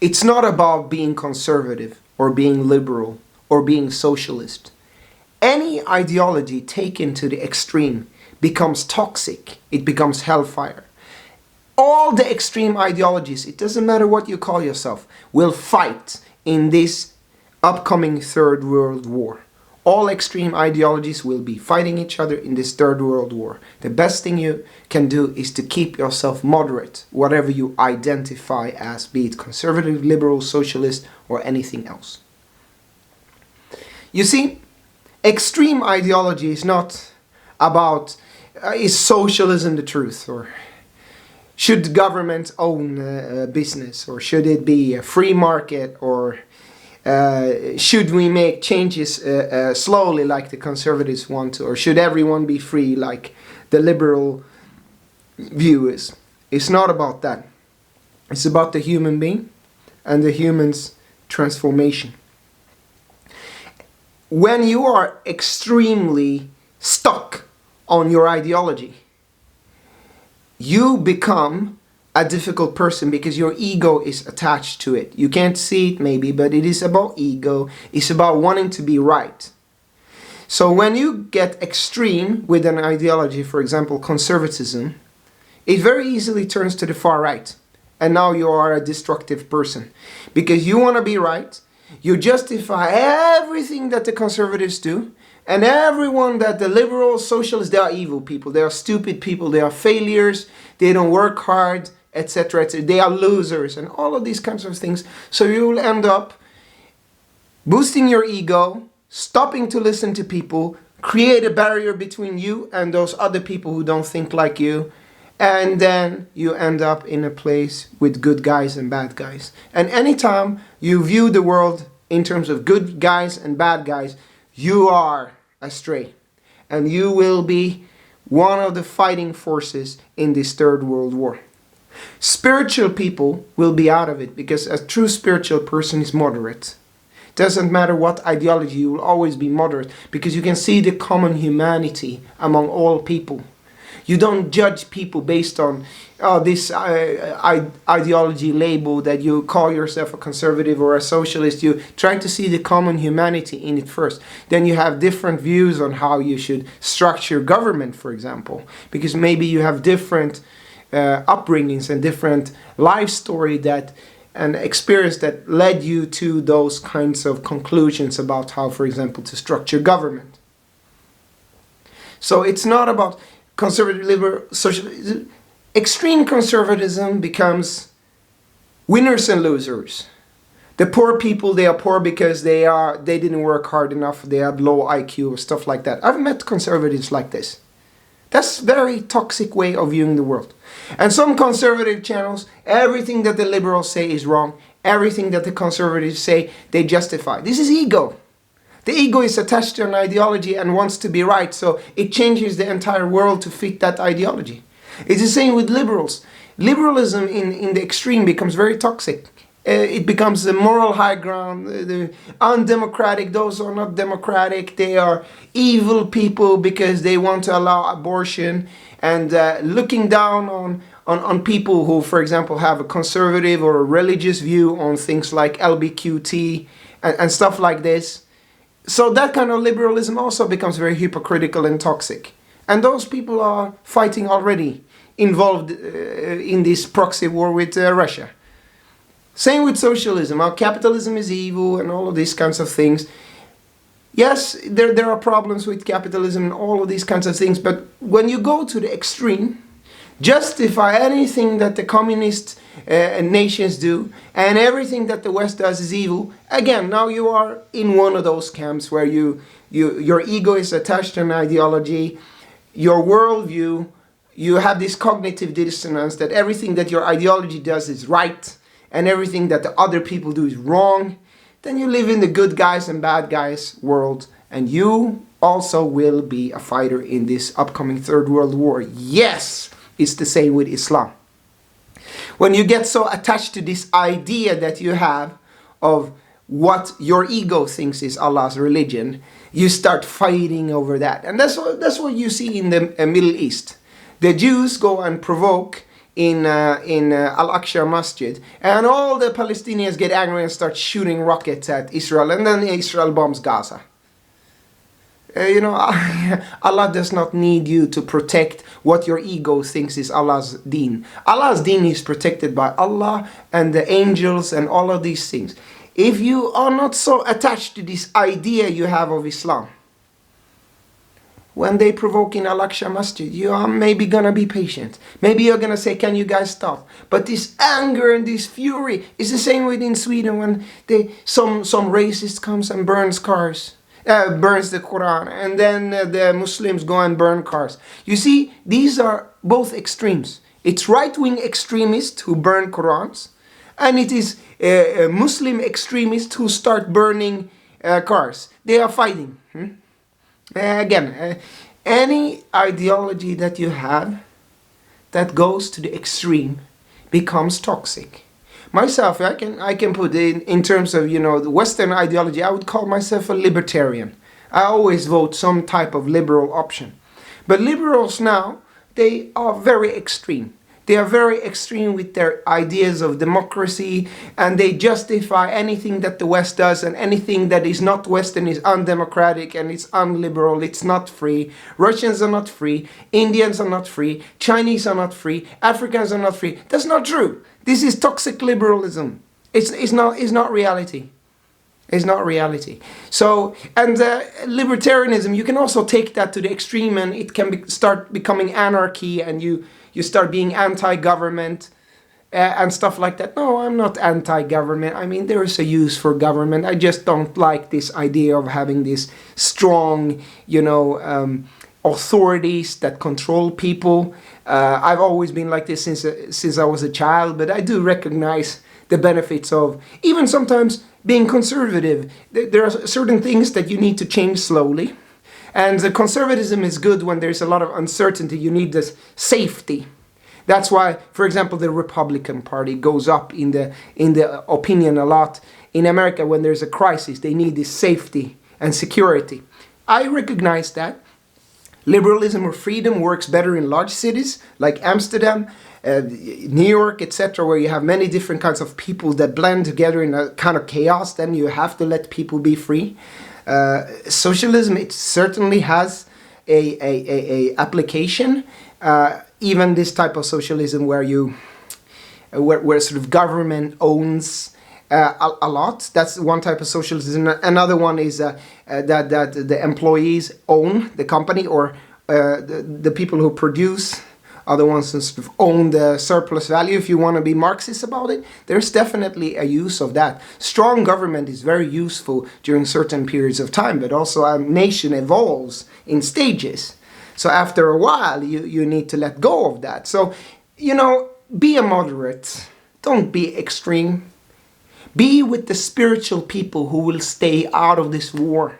It's not about being conservative or being liberal or being socialist. Any ideology taken to the extreme becomes toxic. It becomes hellfire. All the extreme ideologies, it doesn't matter what you call yourself, will fight in this upcoming Third World War. All extreme ideologies will be fighting each other in this Third World War. The best thing you can do is to keep yourself moderate, whatever you identify as, be it conservative, liberal, socialist, or anything else. You see, extreme ideology is not about, is socialism the truth, or should government own business, or should it be a free market, or should we make changes slowly like the conservatives want to, or should everyone be free like the liberal view is? It's not about that. It's about the human being and the human's transformation. When you are extremely stuck on your ideology, you become a difficult person because your ego is attached to it. You can't see it maybe, but it is about ego. It's about wanting to be right. So when you get extreme with an ideology, for example, conservatism, it very easily turns to the far right. And now you are a destructive person because you want to be right. You justify everything that the conservatives do. And everyone that the liberal socialists, they are evil people. They are stupid people. They are failures. They don't work hard, etc., etc. They are losers and all of these kinds of things. So you will end up boosting your ego, stopping to listen to people, create a barrier between you and those other people who don't think like you. And then you end up in a place with good guys and bad guys. And anytime you view the world in terms of good guys and bad guys, you are astray, and you will be one of the fighting forces in this Third World War. Spiritual people will be out of it because a true spiritual person is moderate. Doesn't matter what ideology, you will always be moderate because you can see the common humanity among all people. You don't judge people based on this ideology label that you call yourself a conservative or a socialist. You try to see the common humanity in it first. Then you have different views on how you should structure government, for example, because maybe you have different upbringings and different life story that and experience that led you to those kinds of conclusions about how, for example, to structure government. So it's not about conservative, liberal, socialism. Extreme conservatism becomes winners and losers. The poor people, they are poor because they didn't work hard enough, they have low IQ or stuff like that. I've met conservatives like this. That's a very toxic way of viewing the world. And some conservative channels, everything that the liberals say is wrong. Everything that the conservatives say, they justify. This is ego. The ego is attached to an ideology and wants to be right, so it changes the entire world to fit that ideology. It's the same with liberals. Liberalism in the extreme becomes very toxic. It becomes the moral high ground, the undemocratic. Those are not democratic. They are evil people because they want to allow abortion and looking down on people who, for example, have a conservative or a religious view on things like LBQT and stuff like this. So that kind of liberalism also becomes very hypocritical and toxic. And those people are fighting already, involved in this proxy war with Russia. Same with socialism. How capitalism is evil and all of these kinds of things. Yes, there are problems with capitalism and all of these kinds of things. But when you go to the extreme, justify anything that the communist nations do and everything that the West does is evil. Again, now you are in one of those camps where your ego is attached to an ideology, your worldview, you have this cognitive dissonance that everything that your ideology does is right and everything that the other people do is wrong. Then you live in the good guys and bad guys world, and you also will be a fighter in this upcoming Third World War. Yes! It's the same with Islam. When you get so attached to this idea that you have of what your ego thinks is Allah's religion, you start fighting over that. And that's what you see in the Middle East. The Jews go and provoke in Al-Aqsa Masjid, and all the Palestinians get angry and start shooting rockets at Israel, and then Israel bombs Gaza. Allah does not need you to protect what your ego thinks is Allah's deen. Allah's deen is protected by Allah and the angels and all of these things. If you are not so attached to this idea you have of Islam, when they provoke in Al-Aqsa Masjid, you are maybe gonna be patient. Maybe you're gonna say, can you guys stop? But this anger and this fury is the same way in Sweden when some racist comes and burns cars. Burns the Quran, and then the Muslims go and burn cars. You see, these are both extremes. It's right-wing extremists who burn Qurans, and it is Muslim extremists who start burning cars. They are fighting. Again, any ideology that you have that goes to the extreme becomes toxic. Myself, I can put in terms of, the Western ideology, I would call myself a libertarian. I always vote some type of liberal option. But liberals now, they are very extreme. They are very extreme with their ideas of democracy, and they justify anything that the West does, and anything that is not Western is undemocratic and it's unliberal, it's not free. Russians are not free, Indians are not free, Chinese are not free, Africans are not free. That's not true. This is toxic liberalism. It's not reality. It's not reality. So, and libertarianism, you can also take that to the extreme, and it can start becoming anarchy, and you start being anti-government and stuff like that. No, I'm not anti-government. I mean, there is a use for government. I just don't like this idea of having this strong, authorities that control people. I've always been like this since I was a child, but I do recognize the benefits of even sometimes being conservative. There are certain things that you need to change slowly. And the conservatism is good when there's a lot of uncertainty. You need this safety. That's why, for example, the Republican Party goes up in the opinion a lot. In America, when there's a crisis, they need this safety and security. I recognize that. Liberalism or freedom works better in large cities like Amsterdam, New York, etc., where you have many different kinds of people that blend together in a kind of chaos. Then you have to let people be free. Socialism, it certainly has a application. Even this type of socialism where where sort of government owns a lot. That's one type of socialism. Another one is that the employees own the company, or the people who produce are the ones who sort of own the surplus value. If you want to be Marxist about it, there's definitely a use of that. Strong government is very useful during certain periods of time, but also a nation evolves in stages. So after a while, you need to let go of that. So, be a moderate. Don't be extreme. Be with the spiritual people who will stay out of this war.